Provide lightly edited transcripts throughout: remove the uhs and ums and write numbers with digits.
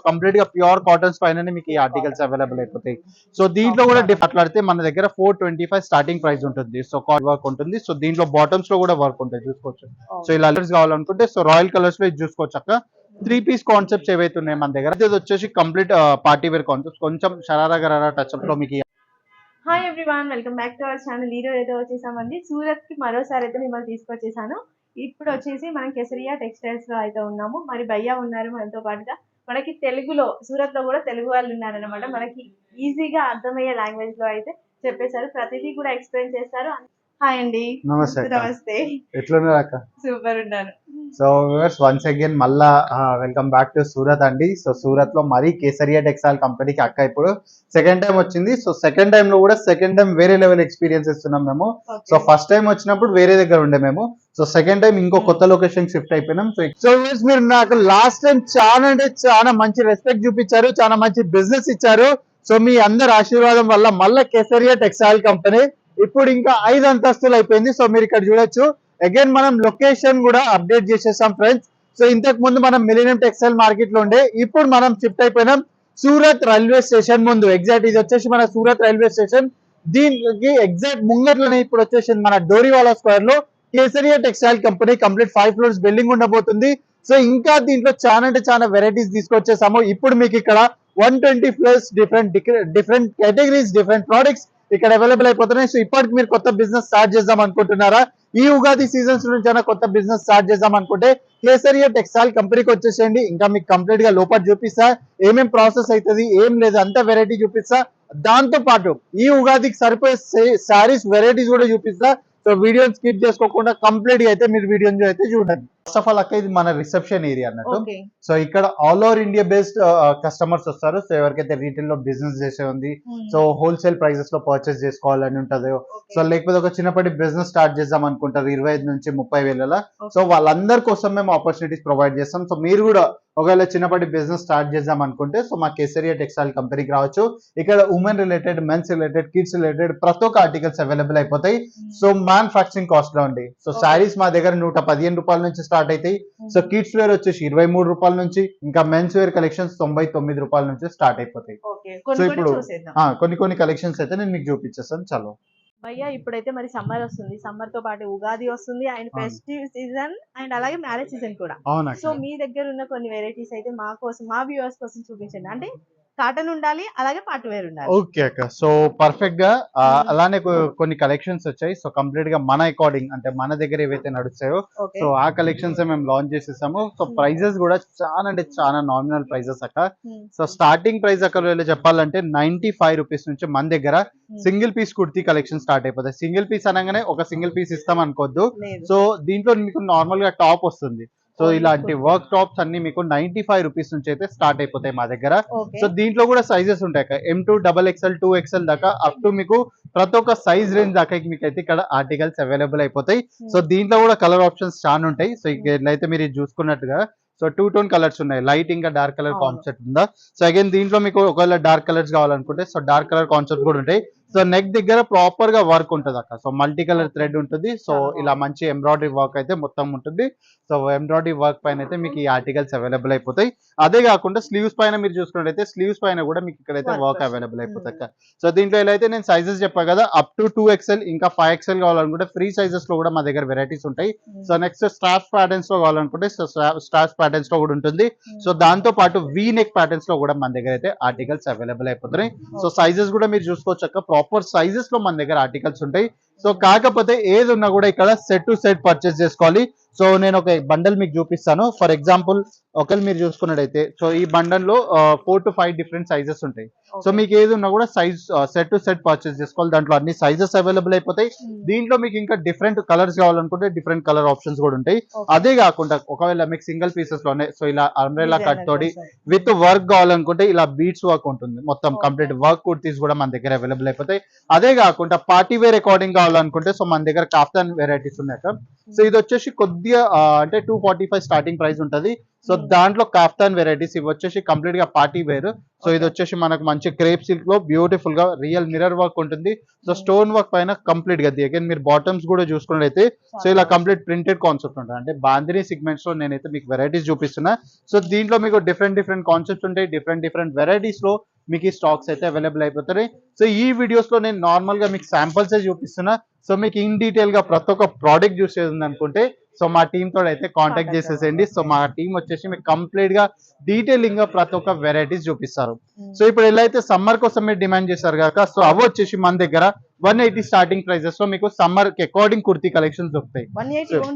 Complete గా pure cottons పైన మీకు ఈ ఆర్టికల్స్ అవైలబుల్ అయిపోతాయి. సో దీంట్లో కూడా మాట్లాడితే మన దగ్గర 425 స్టార్టింగ్ ప్రైస్ ఉంటుంది. సో వర్క్ ఉంటుంది. సో దీంట్లో బాటమ్స్ లో కూడా వర్క్ ఉంటుంది చూసుకోవచ్చు. సో ఇలా కలర్స్ కావాలనుకుంటే సో రాయల్ కలర్స్ లో చూసుకోవచ్చు అక్క. 3 పీస్ కాన్సెప్ట్స్ ఏవైతే ఉన్నాయి మన దగ్గర, ఇది వచ్చేసి కంప్లీట్ పార్టీ వేర్ కాన్సెప్ట్స్, కొంచెం షరారా గరారా టచ్ అప్ లో మీకు. Hi everyone, welcome back to our channel. ఈ రోజు అయితే వచ్చేసామండి సూరత్ కి మరోసారి అయితే మిమ్మల్ని తీసుకొచ్చేసాను. ఇప్పుడు వచ్చేసి మనం కేసరియా టెక్స్టైల్స్ లో అయితే ఉన్నాము. మరి భయ్యా ఉన్నారు మనతో పాటుగా. మనకి తెలుగులో, సూరత్ లో కూడా తెలుగు వాళ్ళు ఉన్నారనమాట. మనకి ఈజీగా అర్థమయ్యే లాంగ్వేజ్ లో అయితే చెప్పేశారు, ప్రతిదీ కూడా ఎక్స్ప్లెయిన్ చేస్తారు. హాయ్ అండి. నమస్తే. నమస్తే. ఎట్లున్నారు అక్క? సూపర్ ఉన్నాను. సో వన్స్ అగైన్ మళ్ళా వెల్కమ్ బ్యాక్ టు సూరత్ అండి. సో సూరత్ లో మరి కేసరియా టెక్స్టైల్ కంపెనీకి అక్క ఇప్పుడు సెకండ్ టైం వచ్చింది. సో సెకండ్ టైం లో కూడా సెకండ్ టైం వేరే లెవెల్ ఎక్స్పీరియన్స్ ఇస్తున్నాం మేము. సో ఫస్ట్ టైం వచ్చినప్పుడు వేరే దగ్గర ఉండే మేము. సో సెకండ్ టైం ఇంకో కొత్త లొకేషన్ షిఫ్ట్ అయిపోయినాం. సో మీరు నాకు లాస్ట్ టైం చాలా అంటే చాలా మంచి రెస్పెక్ట్ చూపించారు, చాలా మంచి బిజినెస్ ఇచ్చారు. సో మీ అందరి ఆశీర్వాదం వల్ల మళ్ళీ కేసరియా టెక్స్టైల్ కంపెనీ ఇప్పుడు ఇంకా 5 అంతస్తులు అయిపోయింది. సో మీరు ఇక్కడ చూడొచ్చు. అగైన్ మనం లొకేషన్ కూడా అప్డేట్ చేసేసాం ఫ్రెండ్స్. సో ఇంతకు ముందు మనం మిలీనియం టెక్స్టైల్ మార్కెట్ లో ఉండే, ఇప్పుడు మనం షిఫ్ట్ అయిపోయినాం సూరత్ రైల్వే స్టేషన్ ముందు. ఎగ్జాక్ట్ ఇది వచ్చేసి మన సూరత్ రైల్వే స్టేషన్. దీనికి ఎగ్జాక్ట్ ముంగట్లోనే ఇప్పుడు వచ్చేసి మన డోరీవాలా స్క్వేర్ లో Kesariya textile company complete 5 floors building ఉండబోతుంది. సో ఇంకా దీంట్లో చాలా అంటే చాలా వెరైటీస్ తీసుకొచ్చేసాము. ఇప్పుడు మీకు ఇక్కడ 120+ డిఫరెంట్ కేటగిరీస్, డిఫరెంట్ ప్రోడక్ట్స్ ఇక్కడ అవైలబుల్ అయిపోతున్నాయి. సో ఇప్పటికి మీరు కొత్త బిజినెస్ స్టార్ట్ చేద్దాం అనుకుంటున్నారా, ఈ ఉగాది సీజన్స్ నుంచి అయినా కొత్త బిజినెస్ స్టార్ట్ చేద్దాం అనుకుంటే కేసరియా టెక్స్టైల్ కంపెనీకి వచ్చేసేయండి. ఇంకా మీకు కంప్లీట్ గా లోపల చూపిస్తా, ఏమేం ప్రాసెస్ అవుతుంది, ఏం లేదు అంత వెరైటీ చూపిస్తా. దాంతో పాటు ఈ ఉగాదికి సరిపోయే శారీస్ వెరైటీస్ కూడా చూపిస్తా. సో వీడియోని స్కిప్ చేసుకోకుండా కంప్లీట్ గా అయితే మీరు వీడియోని అయితే చూడండి. ఫస్ట్ ఆఫ్ ఆల్ అక్క ఇది మన రిసెప్షన్ ఏరియా అన్నట్టు. సో ఇక్కడ all over India based customers వస్తారు. సో ఎవరికైతే రీటైల్ లో బిజినెస్ చేసే ఉంది, సో హోల్సేల్ ప్రైజెస్ లో పర్చేస్ చేసుకోవాలని ఉంటది, సో లేకపోతే ఒక చిన్నప్పటి బిజినెస్ స్టార్ట్ చేద్దాం అనుకుంటారు 25 నుంచి 30 వేల, సో వాళ్ళందరి కోసం మేము ఆపర్చునిటీస్ ప్రొవైడ్ చేస్తాం. సో మీరు కూడా ఒకవేళ చిన్నప్పటి బిజినెస్ స్టార్ట్ చేద్దాం అనుకుంటే సో మా కేసరియా టెక్స్టైల్ కంపెనీకి రావచ్చు. ఇక్కడ women related, men's related, kids related ప్రతి ఒక్క ఆర్టికల్స్ అవైలబుల్ అయిపోతాయి. సో మ్యానుఫాక్చరింగ్ కాస్ట్ లో అండి. సో శారీస్ మా దగ్గర 115 రూపాయల నుంచి స్టార్ట్ అవుతాయి. సో కిడ్స్ వేర్ వచ్చేసి 23 రూపాయల నుంచి, ఇంకా మెన్స్ వేర్ కలెక్షన్స్ 99 రూపాయల నుంచి స్టార్ట్ అయిపోతాయి. సో ఇప్పుడు కొన్ని కలెక్షన్స్ అయితే నేను మీకు చూపించేస్తాను. చలో భయ్యా, ఇప్పుడైతే మరి సమ్మర్ వస్తుంది, సమ్మర్ తో పాటు ఉగాది వస్తుంది అండ్ ఫెస్టివ్ సీజన్ అండ్ అలాగే మ్యారేజ్ సీజన్ కూడా. సో మీ దగ్గర ఉన్న కొన్ని వెరైటీస్ అయితే మా కోసం, మా వ్యూవర్స్ కోసం చూపించండి. అంటే కాటన్ ఉండాలి, అలాగే పార్టీ వేర్ ఉండాలి. ఓకే అక్క. సో పర్ఫెక్ట్ గా అలానే కొన్ని కలెక్షన్స్ వచ్చాయి. సో కంప్లీట్ గా మన అకార్డింగ్ అంటే మన దగ్గర ఏవైతే నడుస్తాయో సో ఆ కలెక్షన్స్ మేము లాంచ్ చేసేసాము. సో ప్రైజెస్ కూడా చాలా అంటే చాలా నామినల్ ప్రైజెస్ అక్క. సో స్టార్టింగ్ ప్రైస్ అక్కడ చెప్పాలంటే 95 రూపీస్ నుంచి మన దగ్గర single piece kurti collection start అయిపోతాయి. సింగిల్ పీస్ అనగానే ఒక సింగిల్ పీస్ ఇస్తాం అనుకోద్దు. సో దీంట్లో మీకు నార్మల్ గా టాప్ వస్తుంది. సో ఇలాంటి వర్క్ టాప్స్ అన్ని మీకు 95 రూపీస్ నుంచి అయితే స్టార్ట్ అయిపోతాయి మా దగ్గర. సో దీంట్లో కూడా సైజెస్ ఉంటాయి, M2, XXL, 2XL దాకా అప్ టు మీకు ప్రతి ఒక్క సైజ్ రేంజ్ దాకా మీకు అయితే ఇక్కడ ఆర్టికల్స్ అవైలబుల్ అయిపోతాయి. సో దీంట్లో కూడా కలర్ ఆప్షన్స్ చాలా ఉంటాయి. సో ఇట్లయితే మీరు చూసుకున్నట్టుగా సో 2 టోన్ కలర్స్ ఉన్నాయి, లైట్ ఇంకా డార్క్ కలర్ కాన్సెప్ట్ ఉందా. సో అగైన్ దీంట్లో మీకు ఒకవేళ డార్క్ కలర్స్ కావాలనుకుంటే సో డార్క్ కలర్ కాన్సెప్ట్ కూడా ఉంటాయి. సో నెక్ దగ్గర ప్రాపర్ గా వర్క్ ఉంటుంది అక్క. సో మల్టీ కలర్ థ్రెడ్ ఉంటుంది. సో ఇలా మంచి ఎంబ్రాయిడరీ వర్క్ అయితే మొత్తం ఉంటుంది. సో ఎంబ్రాయిడరీ వర్క్ పైన అయితే మీకు ఈ ఆర్టికల్స్ అవైలబుల్ అయిపోతాయి. అదే కాకుండా స్లీవ్స్ పైన మీరు చూసుకున్నట్టయితే స్లీవ్స్ పైన కూడా మీకు ఇక్కడైతే వర్క్ అవైలబుల్ అయిపోతాయి అక్క. సో దీంట్లో ఎలా అయితే నేను సైజెస్ చెప్పాను కదా, అప్ టు 2XL ఇంకా 5XL కావాలనుకుంటే ఫ్రీ సైజెస్ లో కూడా మా దగ్గర వెరైటీస్ ఉంటాయి. సో నెక్స్ట్ స్టార్స్ ప్యాటర్న్స్ లో కావాలనుకుంటే స్టార్స్ ప్యాటర్న్స్ లో కూడా ఉంటుంది. సో దాంతో పాటు వీ నెక్ ప్యాటర్న్స్ లో కూడా మన దగ్గర అయితే ఆర్టికల్స్ అవైలబుల్ అయిపోతున్నాయి. సో సైజెస్ కూడా మీరు చూసుకోవచ్చు అక్క, ప్రాపర్ సైజెస్ లో మన దగ్గర ఆర్టికల్స్ ఉంటాయి. సో కాకపోతే ఏది ఉన్నా కూడా ఇక్కడ సెట్ టు సెట్ పర్చేస్ చేసుకోవాలి. సో నేను ఒక బండల్ మీకు చూపిస్తాను. ఫర్ ఎగ్జాంపుల్ ఒకవేళ మీరు చూసుకున్నట్టయితే సో ఈ బండల్ లో 4 to 5 డిఫరెంట్ సైజెస్ ఉంటాయి. సో మీకు ఏది ఉన్నా కూడా size set to set purchase చేసుకోవాలి. దాంట్లో అన్ని సైజెస్ అవైలబుల్ అయిపోతాయి. దీంట్లో మీకు ఇంకా డిఫరెంట్ కలర్స్ కావాలనుకుంటే డిఫరెంట్ కలర్ ఆప్షన్స్ కూడా ఉంటాయి. అదే కాకుండా ఒకవేళ మీకు సింగిల్ పీసెస్ లోనే సో ఇలా అంబ్రెల్లా కట్ తోటి విత్ వర్క్ కావాలనుకుంటే ఇలా బీట్స్ వర్క్ ఉంటుంది, మొత్తం కంప్లీట్ వర్క్ కుర్తీస్ కూడా మన దగ్గర అవైలబుల్ అయిపోతాయి. అదే కాకుండా పార్టీ వేర్ అకార్డింగ్ కావాలనుకుంటే సో మన దగ్గర కాఫ్తాన్ వెరైటీస్ ఉన్నాయి. సో ఇది వచ్చేసి కొద్దిగా అంటే 245 స్టార్టింగ్ ప్రైస్ ఉంటుంది. సో దాంట్లో కాఫ్తాన్ వెరైటీస్ ఇవి వచ్చేసి కంప్లీట్ గా పార్టీ వేర్. సో ఇది వచ్చేసి మనకు మంచి క్రేప్ సిల్క్ లో బ్యూటిఫుల్ గా రియల్ మిర్రర్ వర్క్ ఉంటుంది. సో స్టోన్ వర్క్ పైన కంప్లీట్ గా అగైన్ మీరు బాటమ్స్ కూడా చూసుకున్నట్లయితే సో ఇలా కంప్లీట్ ప్రింటెడ్ కాన్సెప్ట్ ఉంటుంది. అంటే బాందిని సిగ్మెంట్స్ లో నేనైతే మీకు వెరైటీస్ చూపిస్తున్నా. సో దీంట్లో మీకు డిఫరెంట్ కాన్సెప్ట్స్ ఉంటాయి. డిఫరెంట్ వెరైటీస్ లో మీకు ఈ స్టాక్స్ అయితే అవైలబుల్ అయిపోతాయి. సో ఈ వీడియోస్ లో నేను నార్మల్ గా మీకు శాంపుల్స్ చూపిస్తున్నా. సో మీకు ఇన్ డీటెయిల్ గా ప్రతి ఒక్క ప్రోడక్ట్ చూసేది ఉంది అనుకుంటే సో మా టీమ్ తోడు అయితే కాంటాక్ట్ చేసేసేయండి. సో మా టీం వచ్చేసి మీకు కంప్లీట్ గా డీటెయిలింగ్ గా ప్రతి ఒక్క వెరైటీస్ చూపిస్తారు. సో ఇప్పుడు ఎలా అయితే సమ్మర్ కోసం మీరు డిమాండ్ చేశారు కాక సో అవి వచ్చేసి మన దగ్గర 180 స్టార్టింగ్ ప్రైజెస్ లో మీకు సమ్మర్ కి అకార్డింగ్ కుర్తీ కలెక్షన్స్ దొరుకుతాయి.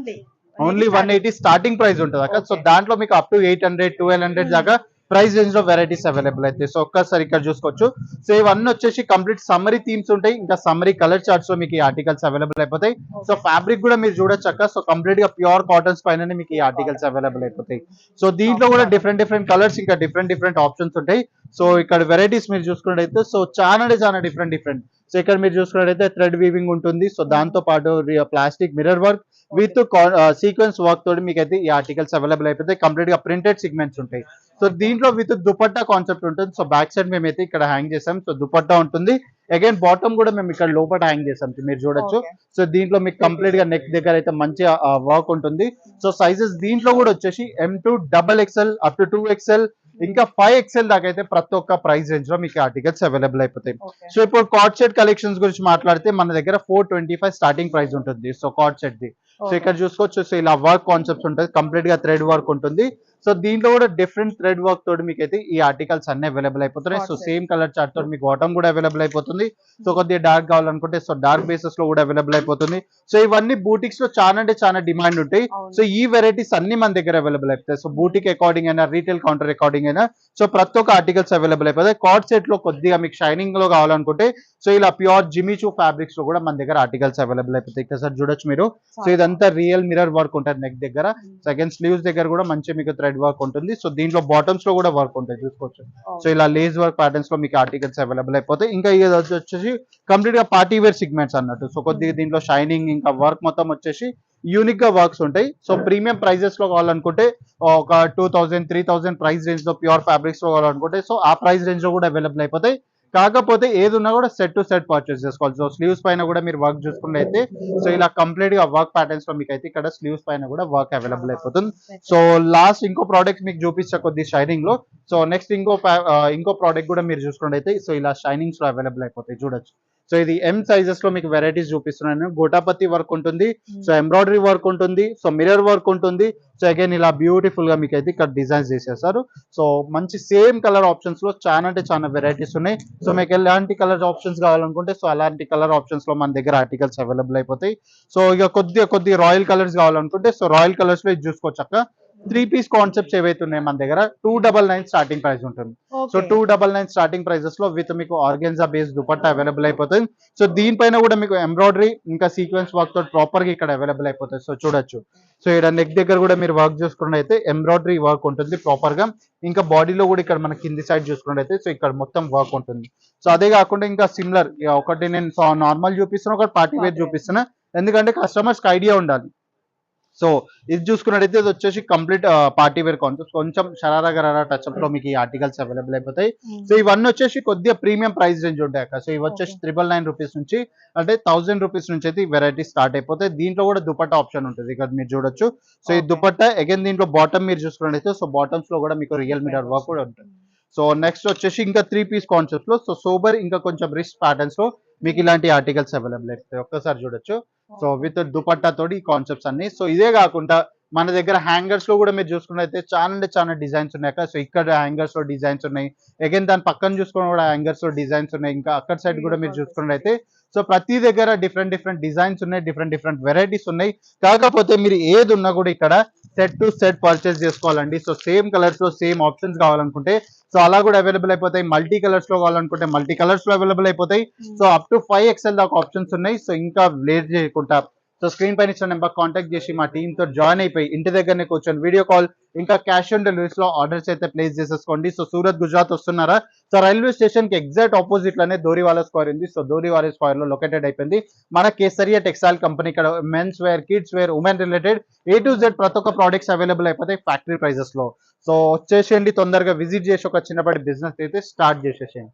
ఓన్లీ 180 స్టార్టింగ్ ప్రైస్ ఉంటుంది అక్క. సో దాంట్లో మీకు అప్ టు 800 1200 దాకా ప్రైస్ రేంజ్ లో వెరైటీస్ అవైలబుల్ అయితే. సో ఒక్కసారి ఇక్కడ చూసుకోవచ్చు. సో ఇవన్నీ వచ్చేసి కంప్లీట్ సమ్మరీ థీమ్స్ ఉంటాయి. ఇంకా సమ్మరీ కలర్ చార్ట్స్ లో మీకు ఈ ఆర్టికల్స్ అవైలబుల్ అయిపోతాయి. సో ఫ్యాబ్రిక్ కూడా మీరు చూడొచ్చు అక్క. సో కంప్లీట్ గా ప్యూర్ కాటన్స్ పైన మీకు ఈ ఆర్టికల్స్ అవైలబుల్ అయిపోతాయి. సో దీంట్లో కూడా డిఫరెంట్ కలర్స్ ఇంకా డిఫరెంట్ ఆప్షన్స్ ఉంటాయి. సో ఇక్కడ వెరైటీస్ మీరు చూసుకున్నట్టయితే సో చాలా డిఫరెంట్. సో ఇక్కడ మీరు చూసుకున్నట్టయితే థ్రెడ్ వీవింగ్ ఉంటుంది. సో దాంతో పాటు plastic mirror work with sequence work తోటి మీకు అయితే ఈ ఆర్టికల్స్ అవైలబుల్ అయిపోతాయి. కంప్లీట్ గా ప్రింటెడ్ సిగ్మెంట్స్ ఉంటాయి. సో దీంట్లో విత్ దుపట్టా కాన్సెప్ట్ ఉంటుంది. సో బ్యాక్ సైడ్ మేమైతే ఇక్కడ హ్యాంగ్ చేసాం. సో దుపట్టా ఉంటుంది. అగైన్ బాటమ్ కూడా మేము ఇక్కడ లోపల హ్యాంగ్ చేసాం మీరు చూడొచ్చు. సో దీంట్లో మీకు కంప్లీట్ గా నెక్ దగ్గర అయితే మంచి వర్క్ ఉంటుంది. సో సైజెస్ దీంట్లో కూడా వచ్చేసి M2 XXL up to 2XL ఇంకా 5XL దాకా అయితే ప్రతి ఒక్క ప్రైస్ రేంజ్ లో మీకు ఆర్టికల్స్ అవైలబుల్ అయిపోతాయి. సో ఇప్పుడు కార్డ్ సెట్ కలెక్షన్స్ గురించి మాట్లాడితే మన దగ్గర 425 స్టార్టింగ్ ప్రైస్ ఉంటుంది. So card set the so ఇక్కడ చూసుకోవచ్చు. సో ఇలా వర్క్ కాన్సెప్ట్స్ ఉంటుంది. కంప్లీట్ గా థ్రెడ్ వర్క్ ఉంటుంది. సో దీంట్లో కూడా డిఫరెంట్ థ్రెడ్ వర్క్ తోటి మీకు అయితే ఈ ఆర్టికల్స్ అన్ని అవైలబుల్ అయిపోతున్నాయి. సో సేమ్ కలర్ చార్ట్ తోటి మీకు బాటమ్ కూడా అవైలబుల్ అయిపోతుంది. సో కొద్దిగా డార్క్ కావాలనుకుంటే సో డార్క్ బేసెస్ లో కూడా అవైలబుల్ అయిపోతుంది. సో ఇవన్నీ బూటిక్స్ లో చాలా డిమాండ్ ఉంటాయి. సో ఈ వెరైటీస్ అన్ని మన దగ్గర అవైలబుల్ అయిపోతాయి. సో బూటిక్ అకార్డింగ్ అయినా రీటైల్ కౌంటర్ అకార్డింగ్ అయినా సో ప్రతి ఒక్క ఆర్టికల్స్ అవైలబుల్ అయిపోతాయి. కార్డ్ సెట్ లో కొద్దిగా మీకు షైనింగ్ లో కావాలనుకుంటే సో ఇలా ప్యూర్ జిమిచూ ఫ్యాబ్రిక్స్ లో కూడా మన దగ్గర ఆర్టికల్స్ అవైలబుల్ అయిపోతాయి. ఇక్కడ సార్ చూడొచ్చు మీరు. సో ఇదంతా రియల్ మిర్రర్ వర్క్ ఉంటుంది నెక్ దగ్గర. సెకండ్ స్లీవ్స్ దగ్గర కూడా మంచి మీకు థ్రెడ్ వర్క్ ఉంటుంది. సో దీంట్లో బాటమ్స్ లో కూడా వర్క్ ఉంటుంది చూసుకోవచ్చు. సో ఇలా లేస్ వర్క్ ప్యాటర్న్స్ లో మీకు ఆర్టికల్స్ అవైలబుల్ అయిపోతాయి. ఇంకా ఇది వచ్చేసి కంప్లీట్ గా పార్టీ వేర్ సిగ్మెంట్స్ అన్నట్టు. సో కొద్దిగా దీంట్లో షైనింగ్ ఇంకా వర్క్ మొత్తం వచ్చేసి యూనిక్ గా వర్క్స్ ఉంటాయి. సో ప్రీమియం ప్రైజెస్ లో కావాలనుకుంటే ఒక 2000 3000 ప్రైస్ రేంజ్ లో ప్యూర్ ఫ్యాబ్రిక్స్ లో కావాలనుకుంటే సో ఆ ప్రైస్ రేంజ్ లో కూడా అవైలబుల్ అయిపోతాయి. కాకపోతే ఏది ఉన్నా కూడా సెట్ టు సెట్ పర్చేస్ చేసుకోవాలి. సో స్లీవ్స్ పైన కూడా మీరు వర్క్ చూసుకున్నట్టయితే సో ఇలా కంప్లీట్ గా వర్క్ ప్యాటర్న్స్ లో మీకు అయితే ఇక్కడ స్లీవ్స్ పైన కూడా వర్క్ అవైలబుల్ అయిపోతుంది. సో లాస్ట్ ఇంకో ప్రోడక్ట్ మీకు చూపించే కొద్ది షైనింగ్ లో. సో నెక్స్ట్ ఇంకో ప్రోడక్ట్ కూడా మీరు చూసుకున్నట్టయితే సో ఇలా షైనింగ్స్ లో అవైలబుల్ అయిపోతాయి చూడొచ్చు. సో ఇది M సైజెస్ లో మీకు వెరైటీస్ చూపిస్తున్నాను. గోటాపత్తి వర్క్ ఉంటుంది. సో ఎంబ్రాయిడరీ వర్క్ ఉంటుంది. సో మిర్రర్ వర్క్ ఉంటుంది. సో అగైన్ ఇలా బ్యూటిఫుల్ గా మీకు అయితే ఇక్కడ డిజైన్స్ చేసేస్తారు. సో మంచి సేమ్ కలర్ ఆప్షన్స్ లో చాలా వెరైటీస్ ఉన్నాయి. సో మీకు ఎలాంటి కలర్ ఆప్షన్స్ కావాలనుకుంటే సో అలాంటి కలర్ ఆప్షన్స్ లో మన దగ్గర ఆర్టికల్స్ అవైలబుల్ అయిపోతాయి. సో ఇక కొద్ది రాయల్ కలర్స్ కావాలనుకుంటే సో రాయల్ కలర్స్ లో ఇది చూసుకోవచ్చు అక్క. 3 పీస్ కాన్సెప్ట్స్ ఏవైతే ఉన్నాయి మన దగ్గర 299 స్టార్టింగ్ ప్రైస్ ఉంటుంది. సో 299 స్టార్టింగ్ ప్రైజెస్ లో విత్ మీకు ఆర్గెన్జా బేస్ దుపట్టా అవైలబుల్ అయిపోతుంది. సో దీనిపైన కూడా మీకు ఎంబ్రాయిడరీ ఇంకా సీక్వెన్స్ వర్క్ తో ప్రాపర్ గా ఇక్కడ అవైలబుల్ అయిపోతుంది. సో చూడొచ్చు. సో ఇక్కడ నెక్ దగ్గర కూడా మీరు వర్క్ చూసుకున్నట్టయితే ఎంబ్రాయిడరీ వర్క్ ఉంటుంది ప్రాపర్ గా. ఇంకా బాడీలో కూడా ఇక్కడ మన కింది సైడ్ చూసుకున్నట్టయితే సో ఇక్కడ మొత్తం వర్క్ ఉంటుంది. సో అదే కాకుండా ఇంకా సిమిలర్ ఒకటి నేను నార్మల్ చూపిస్తున్నా, ఒకటి పార్టీ వేర్ చూపిస్తున్నా. ఎందుకంటే కస్టమర్స్ కి ఐడియా ఉండాలి. సో ఇది చూసుకున్నట్టయితే ఇది వచ్చేసి కంప్లీట్ పార్టీ వేర్ కాన్సెప్ట్. కొంచెం షరారా గరారా టచ్ అప్ లో మీకు ఈ ఆర్టికల్స్ అవైలబుల్ అయిపోతాయి. సో ఇవన్నీ వచ్చేసి కొద్దిగా ప్రీమియం ప్రైస్ రేంజ్ ఉంటాయి అక్క. సో ఇవి వచ్చేసి 999 రూపీస్ నుంచి అంటే 1000 రూపీస్ నుంచి అయితే వెరైటీ స్టార్ట్ అయిపోతాయి. దీంట్లో కూడా దుపట్టా ఆప్షన్ ఉంటుంది ఇక్కడ మీరు చూడొచ్చు. సో ఈ దుపట్టా అగైన్ దీంట్లో బాటమ్ మీరు చూసుకున్నట్టయితే సో బాటమ్స్ లో కూడా మీకు రియల్ మిర్రర్ వర్క్ కూడా ఉంటుంది. సో నెక్స్ట్ వచ్చేసి ఇంకా 3 పీస్ కాన్సెప్ట్ లో సో సోబర్ ఇంకా కొంచెం రిస్ట్ ప్యాటర్న్స్ లో మీకు ఇలాంటి ఆర్టికల్స్ అవైలబుల్ అయిపోతాయి. ఒక్కసారి చూడొచ్చు. సో విత్ దుపట్టా తోటి ఈ కాన్సెప్ట్స్ అన్ని. సో ఇదే కాకుండా మన దగ్గర హ్యాంగర్స్ లో కూడా మీరు చూసుకున్నట్టయితే చాలా డిజైన్స్ ఉన్నాయి అక్కడ. సో ఇక్కడ హ్యాంగర్స్ లో డిజైన్స్ ఉన్నాయి. అగైన్ దాని పక్కన చూసుకున్న కూడా హ్యాంగర్స్ లో డిజైన్స్ ఉన్నాయి. ఇంకా అక్కడ సైడ్ కూడా మీరు చూసుకున్నట్టయితే సో ప్రతి దగ్గర డిఫరెంట్ డిజైన్స్ ఉన్నాయి. డిఫరెంట్ వెరైటీస్ ఉన్నాయి. కాకపోతే మీరు ఏది ఉన్నా కూడా ఇక్కడ సెట్ టు సెట్ పర్చేస్ చేసుకోవాలండి. సో సేమ్ కలర్స్ లో సేమ్ ఆప్షన్స్ కావాలనుకుంటే సో అలా కూడా అవైలబుల్ అయిపోతాయి. మల్టీ కలర్స్ లో కావాలనుకుంటే మల్టీ కలర్స్ లో అవైలబుల్ అయిపోతాయి. సో అప్ టు 5XL దాకా ఆప్షన్స్ ఉన్నాయి. సో ఇంకా లేట్ చేయకుండా సో స్క్రీన్ పైన ఇచ్చిన నెంబర్ కాంటాక్ట్ చేసి మా టీమ్ తో జాయిన్ అయిపోయి ఇంటి దగ్గరనే కూర్చొని వీడియో కాల్ ఇంకా క్యాష్ ఆన్ డెలివరీస్ లో ఆర్డర్స్ అయితే ప్లేస్ చేసేసుకోండి. సో సూరత్ గుజరాత్ వస్తున్నారా? సో రైల్వే స్టేషన్ కి ఎగ్జాక్ట్ ఆపోజిట్ లోనే దోరివాలా స్క్వేర్ ఉంది. సో దోరివాలా స్క్వేర్ లో లొకేటెడ్ అయిపోయింది మన కేసరియా టెక్స్టైల్ కంపెనీ. ఇక్కడ men's wear, kids wear, women related A to Z ప్రతి ఒక్క ప్రోడక్ట్స్ అవైలబుల్ అయిపోతాయి ఫ్యాక్టరీ ప్రైజెస్ లో. సో వచ్చేసేయండి, తొందరగా విజిట్ చేసి ఒక చిన్నపాటి బిజినెస్ అయితే స్టార్ట్ చేసేసేయండి.